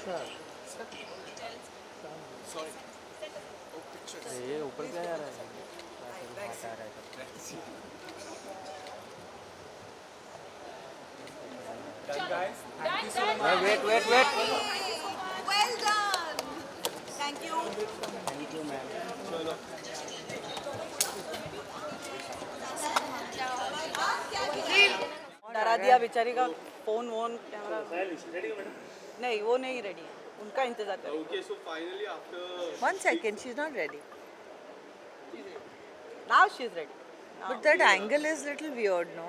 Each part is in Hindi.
ये ऊपर क्या जा रहा है? हाथ आ रहा है सब। Wait wait wait. Well done. Thank you. Thank you ma'am. डरा दिया बेचारी का फोन वोन कैमरा नहीं वो नहीं रेडी उनका इंतजार कर Okay, so finally after 1 second, she's not ready. Now she is ready But that angle is little weird, no?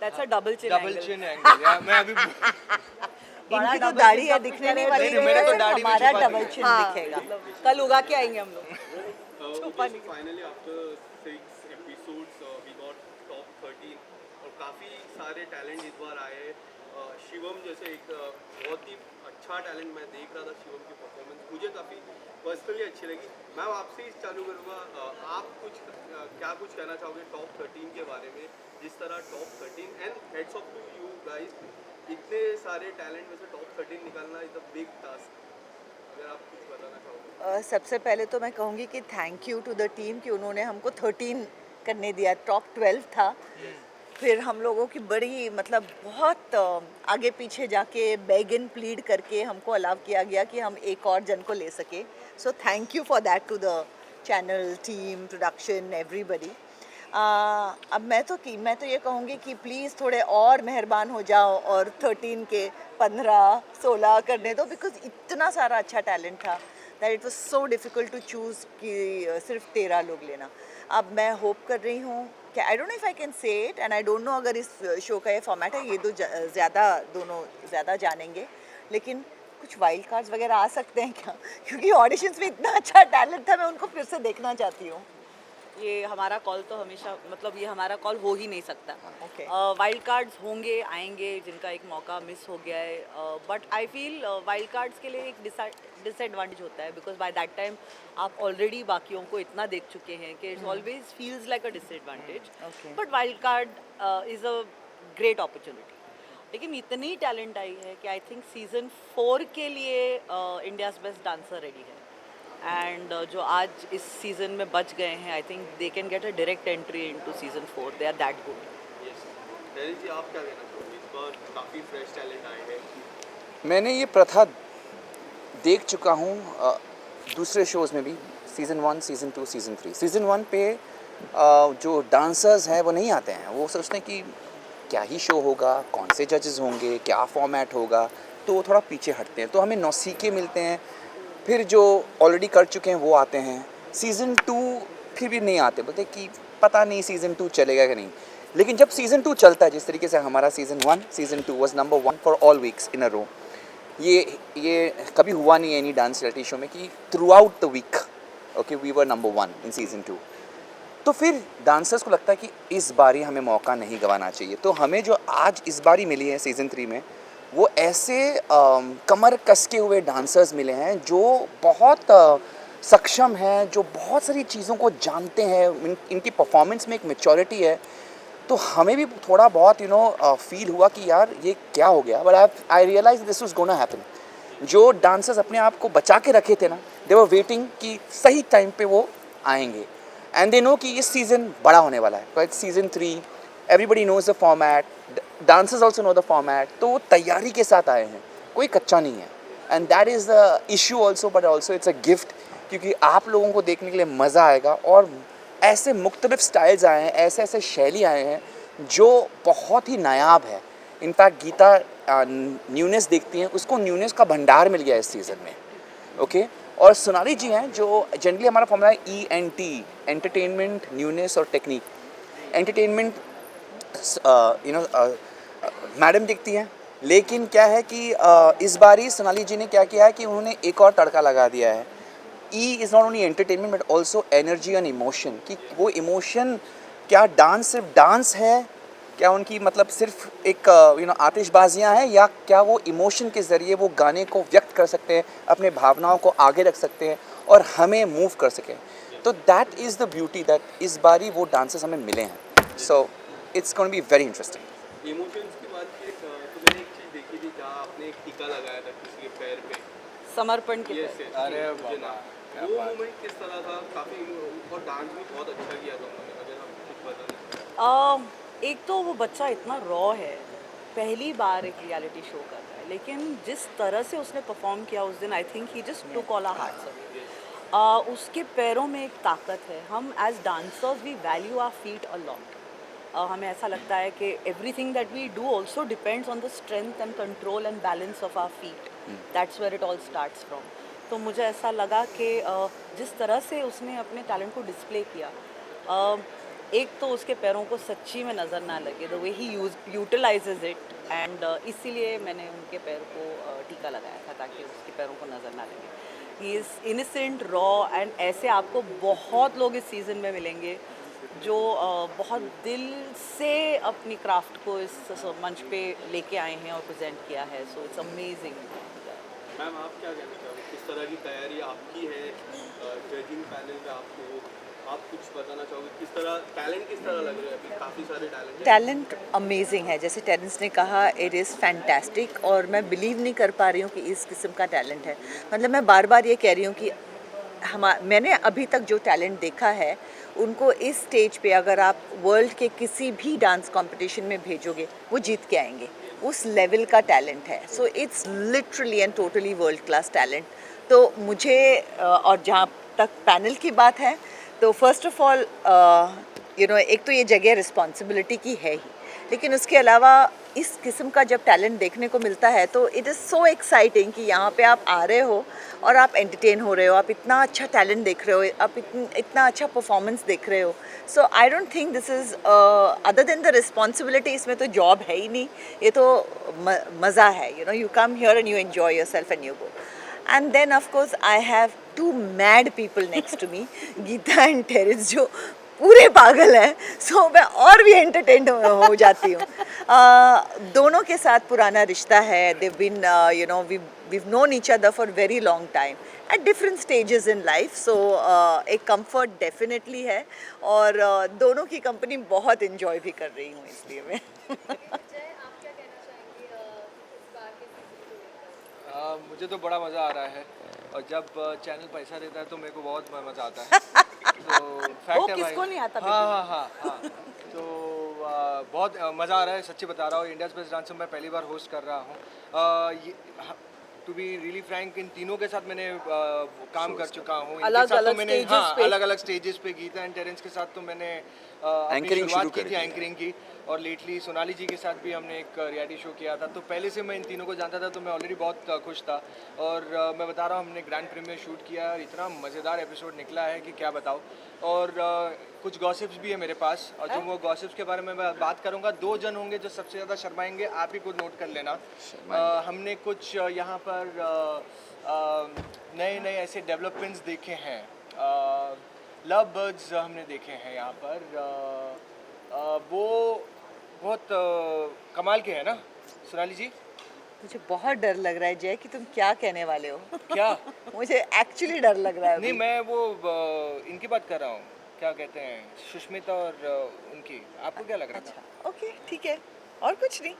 That's a double chin double chin angle यार मैं अभी इनकी तो दाढ़ी है दिखने नहीं वाली नहीं, मेरा तो है, दाढ़ी भी हमारा छुपा डबल दी। चिन दिखेगा. कल उगा के आएंगे हम लोग okay, so finally after 6 episodes we got top 13 और काफ़ी सारे टैलेंट इस बार आए. शिवम जैसे एक बहुत ही अच्छा टैलेंट मैं देख रहा था. शिवम की परफॉर्मेंस मुझे काफ़ी पर्सनली अच्छी लगी. मैं आपसे ही चालू करूँगा. आप कुछ क्या कुछ कहना चाहोगे टॉप 13 के बारे में? जिस तरह top 13 and hats off to you guys, इतने सारे टैलेंट में से टॉप 13 निकालना इज अ बिग टास्क. अगर आप कुछ बताना चाहोगे. सबसे पहले तो मैं कहूँगी कि thank you to the team कि उन्होंने हमको 13 करने दिया. टॉप 12 था. फिर हम लोगों की बड़ी मतलब बहुत आगे पीछे जाके बेग एंड प्लीड करके हमको अलाउ किया गया कि हम एक और जन को ले सके. So thank you for that to the channel team production everybody. अब मैं तो ये कहूँगी कि प्लीज़ थोड़े और मेहरबान हो जाओ और 13 के 15-16 करने दो बिकॉज इतना सारा अच्छा टैलेंट था that it was so difficult to choose कि सिर्फ 13 लोग लेना. अब मैं होप कर रही हूँ कि I don't know if I can say it and I don't know अगर इस शो का ये फॉर्मेट है ये दोनों ज़्यादा जानेंगे लेकिन कुछ वाइल्ड कार्ड्स वगैरह आ सकते हैं क्या क्योंकि ऑडिशंस में इतना अच्छा टैलेंट था मैं उनको फिर से देखना चाहती हूँ. ये हमारा कॉल तो हमेशा मतलब ये हमारा कॉल हो ही नहीं सकता. Okay. वाइल्ड कार्ड्स होंगे आएंगे जिनका एक मौका मिस हो गया है. But I feel wild cards के लिए एक डिसएडवांटेज होता है बिकॉज बाय दैट टाइम आप ऑलरेडी बाकियों को इतना देख चुके हैं कि it's always feels like a disadvantage. Okay. But wild card is a great opportunity. लेकिन इतनी टैलेंट आई है कि आई थिंक सीज़न 4 के लिए इंडियाज़ बेस्ट डांसर रेडी है. एंड जो आज इस सीज़न में बच गए हैं I think they can get a direct entry into season 4. They are that good. Yes Dennis ji, आप क्या कहना चाहोगे? इस बार काफ़ी फ्रेश टैलेंट आए हैं. मैंने ये प्रथा देख चुका हूँ दूसरे शोज़ में भी. Season 1, season 2, season 3. सीज़न 1 पे जो डांसर्स हैं वो नहीं आते हैं. वो सोचते हैं कि क्या ही शो होगा, कौन से जजेस होंगे, क्या फॉर्मेट होगा, तो वो थोड़ा पीछे हटते हैं. तो हमें नौसीखे मिलते हैं. फिर जो ऑलरेडी कर चुके हैं वो आते हैं. सीज़न 2 फिर भी नहीं आते, बोलते कि पता नहीं सीज़न 2 चलेगा कि नहीं. लेकिन जब सीज़न 2 चलता है जिस तरीके से हमारा season 1, season 2 was number 1 for all weeks in a row. ये कभी हुआ नहीं है एनी डांस रियलिटी शो में कि throughout the week okay we were number 1 in season 2. तो फिर डांसर्स को लगता है कि इस बारी हमें मौका नहीं गंवाना चाहिए. तो हमें जो आज इस बारी मिली है सीज़न 3 में वो ऐसे कमर कसके हुए डांसर्स मिले हैं जो बहुत सक्षम हैं, जो बहुत सारी चीज़ों को जानते हैं. इनकी परफॉर्मेंस में एक मैच्योरिटी है. तो हमें भी थोड़ा बहुत फील हुआ कि यार ये क्या हो गया. But I realise this was gonna happen. जो डांसर्स अपने आप को बचा के रखे थे ना, दे वर वेटिंग कि सही टाइम पे वो आएंगे. एंड दे नो कि इस सीज़न बड़ा होने वाला है. It's season 3. Everybody knows the format. Dancers also know the format. तो वो तैयारी के साथ आए हैं, कोई कच्चा नहीं है. And that is the issue also, but also it's a gift क्योंकि आप लोगों को देखने के लिए मज़ा आएगा. और ऐसे मुख्तलिफ स्टाइल्स आए हैं, ऐसे ऐसे शैली आए हैं जो बहुत ही नायाब है. इनफैक्ट गीता न्यूनेस देखती हैं, उसको न्यूनेस का भंडार मिल गया इस सीज़न में. ओके और सोनाली जी हैं जो जनरली हमारा फॉर्मूला है ENT, एंटरटेनमेंट, न्यूनेस और टेक्निक. एंटरटेनमेंट मैडम दिखती हैं. लेकिन क्या है कि इस बारी सोनाली जी ने क्या किया है कि उन्होंने एक और तड़का लगा दिया है. E is not only entertainment but also energy and emotion. कि वो इमोशन क्या डांस सिर्फ डांस है, क्या उनकी मतलब सिर्फ एक आतिशबाजियाँ हैं, या क्या वो इमोशन के ज़रिए वो गाने को व्यक्त कर सकते हैं, अपने भावनाओं को आगे रख सकते हैं और हमें मूव कर सकें. तो that is the beauty that इस बारी वो डांसर्स हमें मिले हैं. So it's going to be very interesting. Emotions की बात की तो मैंने एक चीज़ देखी थी जहाँ आपने एक टीका टीका लगाया था किसी के पैर पे, समर्पण के ये पैर। से अरे मुझे ना क्या वो बात। मोमेंट किस तरह था, काफ़ी और डांस भी बहुत अच्छा किया था उन्होंने, अगर आप कुछ बताना। एक तो वो बच्चा इतना रॉ है, पहली बार एक रियलिटी शो कर रहा है, लेकिन जिस तरह से उसने परफॉर्म किया उस दिन, I think he just took all our hearts. उसके पैरों में एक ताकत है। हम as dancers we value our feet a lot. हमें ऐसा लगता है कि everything that we do also depends on the strength and control and balance of our feet. That's where it all starts from. तो मुझे ऐसा लगा कि जिस तरह से उसने अपने टैलेंट को डिस्प्ले किया, एक तो उसके पैरों को सच्ची में नज़र ना लगे, the way he utilises it, and इसीलिए मैंने उनके पैर को टीका लगाया था ताकि उसके पैरों को नज़र ना लगे। ही इज़ इनिसेंट, रॉ, एंड ऐसे आपको बहुत लोग इस सीज़न में मिलेंगे जो बहुत दिल से अपनी क्राफ्ट को इस मंच पे लेके आए हैं और प्रेजेंट किया है। So it's amazing. मैम आप क्या कहना चाहोगे, किस तरह की तैयारी आपकी है जजिंग पैनल पे? आप कुछ बताना चाहोगे, किस तरह टैलेंट किस तरह लग रहे हैं? अभी काफ़ी सारे टैलेंट टैलेंट अमेजिंग है, जैसे टेरेंस ने कहा, इट इज़ फैंटास्टिक। और मैं बिलीव नहीं कर पा रही हूँ कि इस किस्म का टैलेंट है। मतलब मैं बार बार ये कह रही हूँ कि मैंने अभी तक जो टैलेंट देखा है उनको इस स्टेज पे अगर आप वर्ल्ड के किसी भी डांस कंपटीशन में भेजोगे वो जीत के आएंगे। उस लेवल का टैलेंट है। So it's literally and totally world class talent. तो मुझे और जहाँ तक पैनल की बात है, तो फर्स्ट ऑफ ऑल एक तो ये जगह रिस्पॉन्सिबिलिटी की है ही, लेकिन उसके अलावा इस किस्म का जब टैलेंट देखने को मिलता है तो इट इज़ सो एक्साइटिंग कि यहाँ पे आप आ रहे हो और आप एंटरटेन हो रहे हो, आप इतना अच्छा टैलेंट देख रहे हो, आप इतना अच्छा परफॉर्मेंस देख रहे हो। So I don't think this is other than the responsibility, इसमें तो जॉब है ही नहीं, ये तो मज़ा है। You come here and you enjoy your self and you go. And then of course I have two mad people next to me, Geeta and Terence, जो पूरे पागल हैं। सो मैं और भी एंटरटेन हो जाती हूँ। दोनों के साथ पुराना रिश्ता है। they've been we've known each other for very long time at different stages in life, so एक comfort definitely है और दोनों की कंपनी बहुत enjoy भी कर रही हूँ, इसलिए मैं मुझे तो बड़ा मज़ा आ रहा है, और जब चैनल पैसा देता है तो मेरे को बहुत मज़ा आता है। तो फैक्ट है भाई। किसको नहीं आता? हाँ। तो बहुत मज़ा आ रहा है, सच्ची बता रहा हूँ। इंडियाज़ बेस्ट डांसर मैं पहली बार होस्ट कर रहा हूँ। टू बी रियली फ्रैंक, इन तीनों के साथ मैंने काम कर चुका हूँ। इनके अलग साथ अलग तो मैंने stages पे। अलग अलग स्टेजेस पे। गीता एंड टेरेंस के साथ तो मैंने अपनी Anchoring शुरुआत शुरू की कर थी, दी। एंकरिंग की, और लेटली सोनाली जी के साथ भी हमने एक रियलिटी शो किया था। तो पहले से मैं इन तीनों को जानता था, तो मैं ऑलरेडी बहुत खुश था। और मैं बता रहा हूँ, हमने ग्रैंड प्रीमियर शूट किया और इतना मज़ेदार एपिसोड निकला है कि क्या बताऊँ। और कुछ गॉसिप्स भी है मेरे पास, और जो वो गॉसिप्स के बारे में मैं बात करूँगा, 2 जन होंगे जो सबसे ज़्यादा शर्माएंगे, आप ही कुछ नोट कर लेना। हमने कुछ यहाँ पर नए ऐसे डेवलपमेंट्स देखे हैं। लव बर्ड्स हमने देखे हैं यहाँ पर। वो बहुत कमाल के हैं ना सोनाली जी? मुझे बहुत डर लग रहा है जय कि तुम क्या कहने वाले हो। क्या? मुझे एक्चुअली डर लग रहा है नहीं, अभी। मैं वो इनकी बात कर रहा हूँ, क्या कहते हैं, सुष्मिता और उनकी। आपको क्या लग रहा था? ओके, ठीक है, और कुछ नहीं।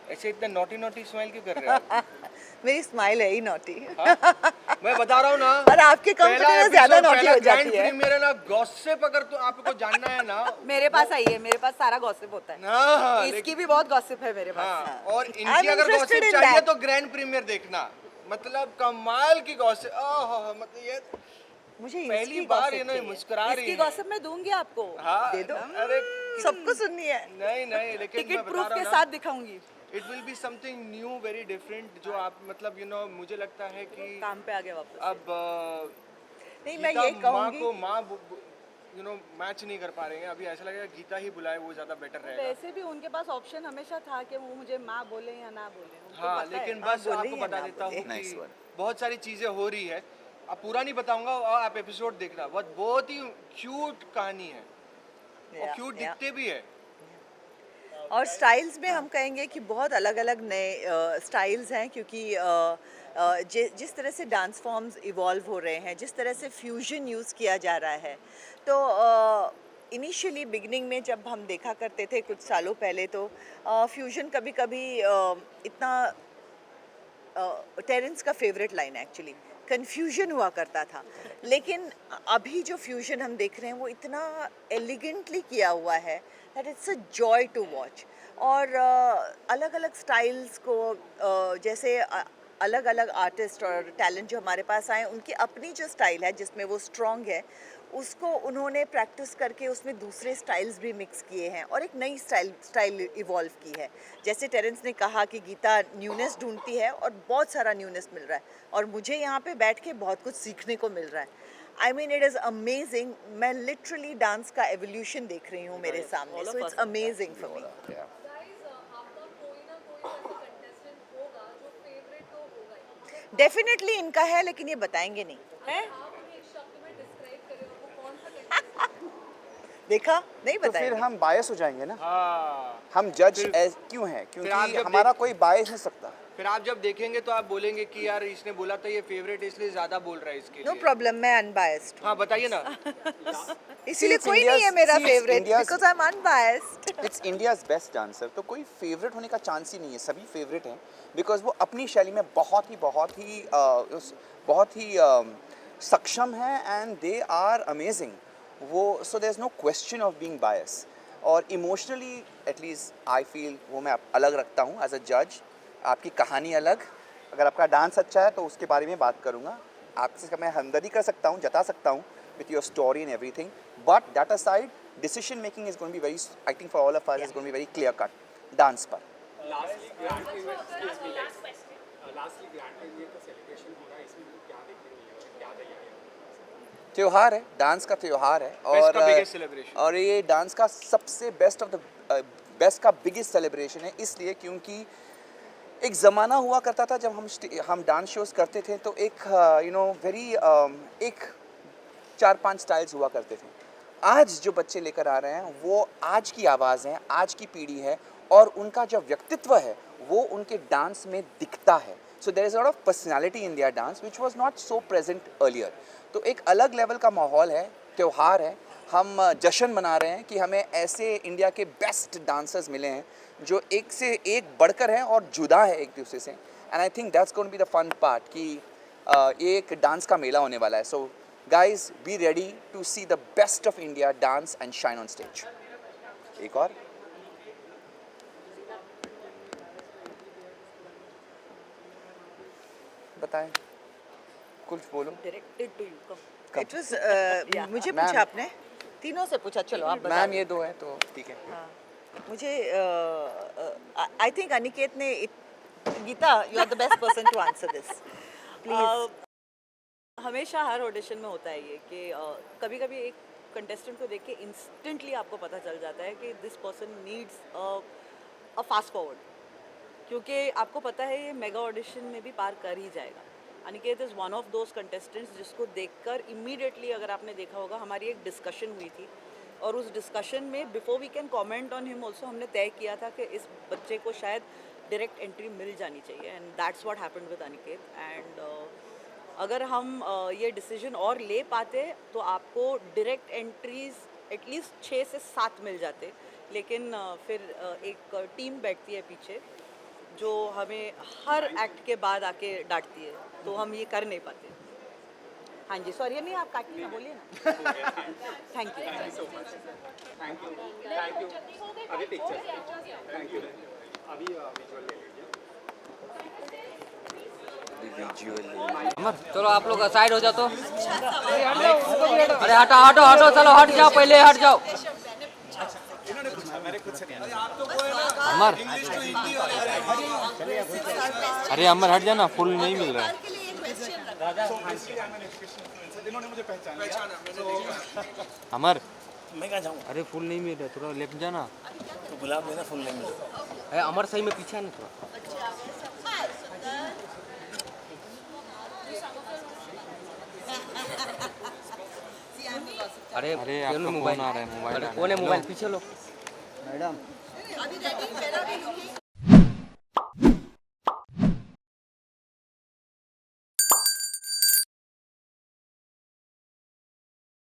ऐसे इतना नॉटी स्माइल क्यों कर रहे हैं आप? मेरी स्माइल है ही नॉटी। हाँ? मैं बता रहा हूँ ना, और आपके कंपनी पहला में ज्यादा episode, नॉटी पहला हो ग्रैंड जाती है। प्रीमियर है ना, गॉसिप अगर तो आपको जानना है ना, मेरे पास आइए, मेरे पास सारा गॉसिप होता है। हाँ, इसकी भी बहुत गॉसिप है मेरे पास। हाँ, और I'm इनकी अगर interested गॉसिप in चाहिए that. तो ग्रैंड प्रीमियर देखना, मतलब कमाल की गॉसिप। मतलब ये मुझे पहली इसकी बार gossip ये ना चाहिए। मुस्कुरा रही इसकी है। गॉसिप मैं दूंगी आपको। हाँ, दे दो। अरे सबको सुननी है। नहीं, लेकिन मैं टिकट बता प्रूफ रहा के हूँ साथ ना, दिखाऊंगी। It will be something new, very different, जो आप मतलब मुझे लगता है कि काम पे आ गए वापस। अब नहीं, मैं गीता ये माँ कहूंगी को मैच नहीं कर पा रहे हैं अभी। ऐसा लगेगा गीता ही बुलाए, वो ज़्यादा बेटर रहेगा। वैसे भी उनके पास ऑप्शन हमेशा था कि वो मुझे माँ बोले या ना बोले, उनको हाँ, पता है। लेकिन हाँ, बस बोले आपको या बता ना देता हूँ बोले। Nice कि one. बहुत सारी चीज़ें हो रही है। अब पूरा नहीं बताऊंगा, और आप एपिसोड देखना। बहुत ही क्यूट कहानी है, और Yeah, क्यूट yeah. दिखते भी है। और स्टाइल्स में हम कहेंगे कि बहुत अलग अलग नए स्टाइल्स हैं, क्योंकि जिस तरह से डांस फॉर्म्स इवॉल्व हो रहे हैं, जिस तरह से फ्यूजन यूज़ किया जा रहा है, तो इनिशियली बिगनिंग में जब हम देखा करते थे कुछ सालों पहले, तो फ्यूजन कभी कभी इतना टेरेंस का फेवरेट लाइन है एक्चुअली, कन्फ्यूजन हुआ करता था, लेकिन अभी जो फ्यूजन हम देख रहे हैं वो इतना एलिगेंटली किया हुआ है that it's a joy to watch. और अलग अलग स्टाइल्स को जैसे अलग अलग आर्टिस्ट और टैलेंट जो हमारे पास आए, उनकी अपनी जो स्टाइल है जिसमें वो स्ट्रॉन्ग है, उसको उन्होंने प्रैक्टिस करके उसमें दूसरे स्टाइल्स भी मिक्स किए हैं और एक नई स्टाइल इवॉल्व की है। जैसे टेरेंस ने कहा कि गीता न्यूनेस ढूंढती है और बहुत सारा न्यूनेस मिल रहा है, और मुझे यहाँ पे बैठ के बहुत कुछ सीखने को मिल रहा है। I mean it is amazing. मैं लिटरली डांस का एवोल्यूशन देख रही हूँ मेरे सामने, all of so it's us are amazing for me. Yeah. आपका कोई ना कोई ऐसा कंटेस्टेंट होगा जो फेवरेट तो होगा ही। डेफिनेटली इनका है, लेकिन ये बताएंगे नहीं। है आप उन्हें एक शब्द में डिस्क्राइब करें और वो कौन सा कंटेस्टेंट है? देखा नहीं तो फिर बताएंगे। हम बायस हो जाएंगे ना, हाँ, हम जज फिर- क्यों हैं? आप क्योंकि जब हमारा कोई बायस नहीं सकता। फिर आप जब देखेंगे तो आप बोलेंगे कि यार इसने बोला था ये फेवरेट इसलिए ज़्यादा बोल रहा है इसके नो लिए। प्रॉब्लम, मैं अनबायस्ड। हाँ बताइए ना। इसीलिए it's कोई नहीं है India's- मेरा see, it's favourite, India's- because I am unbiased. It's India's best dancer, तो कोई फेवरेट होने का चांस ही नहीं है, सभी फेवरेट हैं बिकॉज वो अपनी शैली में बहुत ही सक्षम हैं एंड दे आर अमेजिंग। वो so there is no question of being bias. और इमोशनली एटलीस्ट आई फील वो मैं अलग रखता हूँ एज अ जज। आपकी कहानी अलग, अगर आपका डांस अच्छा है तो उसके बारे में बात करूँगा, आपसे मैं हमदर्दी कर सकता हूँ, जता सकता हूँ with your story and everything, but that aside, decision making is going to be very, I think for all of us, is going to be very clear cut dance पर। Lastly grand premiere lastly grand premiere का सेलिब्रेशन हो रहा है, इसमें क्या देखने को मिलेगा, क्या तैयारी है? त्योहार है, डांस का त्योहार है, Best का biggest celebration। और ये डांस का सबसे बेस्ट का बिगेस्ट सेलिब्रेशन है, इसलिए क्योंकि एक ज़माना हुआ करता था जब हम डांस शोज करते थे तो एक वेरी एक 4-5 स्टाइल्स हुआ करते थे। आज जो बच्चे लेकर आ रहे हैं वो आज की आवाज़ है, आज की पीढ़ी है, और उनका जो व्यक्तित्व है वो उनके डांस में दिखता है। So there is a lot of personality in their dance which was not so present earlier. तो एक अलग लेवल का माहौल है, त्यौहार है, हम जश्न मना रहे हैं कि हमें ऐसे इंडिया के बेस्ट डांसर्स मिले हैं जो एक से एक बढ़कर हैं और जुदा है एक दूसरे से। And I think that's going to be the fun part कि ये एक डांस का मेला होने वाला है। सो guys, be ready to see the best of India dance and shine on stage. एक और बताएं, कुछ बोलो। Directed to you come. It was मुझे Ma'am. पूछा आपने, तीनों से पूछा, चलो आप बता मैम दो। ये दो है तो ठीक है। हाँ, मुझे आई थिंक अनिकेत ने Geeta, you are the best person to answer this please. हमेशा हर ऑडिशन में होता है ये कि कभी कभी एक कंटेस्टेंट को देख के इंस्टेंटली आपको पता चल जाता है कि this person needs a fast forward, क्योंकि आपको पता है ये मेगा ऑडिशन में भी पार कर ही जाएगा। Aniket is one of those contestants जिसको देखकर इमीडिएटली, अगर आपने देखा होगा, हमारी एक डिस्कशन हुई थी, और उस डिस्कशन में before we can comment on him also हमने तय किया था कि इस बच्चे को शायद डायरेक्ट एंट्री मिल जानी चाहिए, and that's what happened with Aniket. And अगर हम ये डिसीजन और ले पाते तो आपको डायरेक्ट एंट्रीज एटलीस्ट 6 से 7 मिल जाते, लेकिन फिर एक टीम बैठती है पीछे जो हमें हर एक्ट के बाद आके डांटती है, तो हम ये कर नहीं पाते। हाँ जी, सॉरी नहीं, आप काटिए ना, बोलिए ना। Thank you so much, thank you अभी पिक्चर, थैंक यू। अभी विजुअल ले लीजिए। अमर चलो आप लोग साइड हो जाओ तो। अरे हटो हटो हटो, चलो हट जाओ, पहले हट जाओ। अमर अरे अमर हट जाना, फुल नहीं मिल रहा है। अमर मैं कहाँ जाऊँ? अरे फुल नहीं मिल रहा, थोड़ा लेफ्ट जाना। तो गुलाब लेना, फूल नहीं मिल रहा। अरे अमर सही में पीछे आना थोड़ा। अरे अरे आपका आपका मोबाइल फोन आ रहा है, मोबाइल आ रहा है। कौन है मोबाइल, पीछे लो। मैडम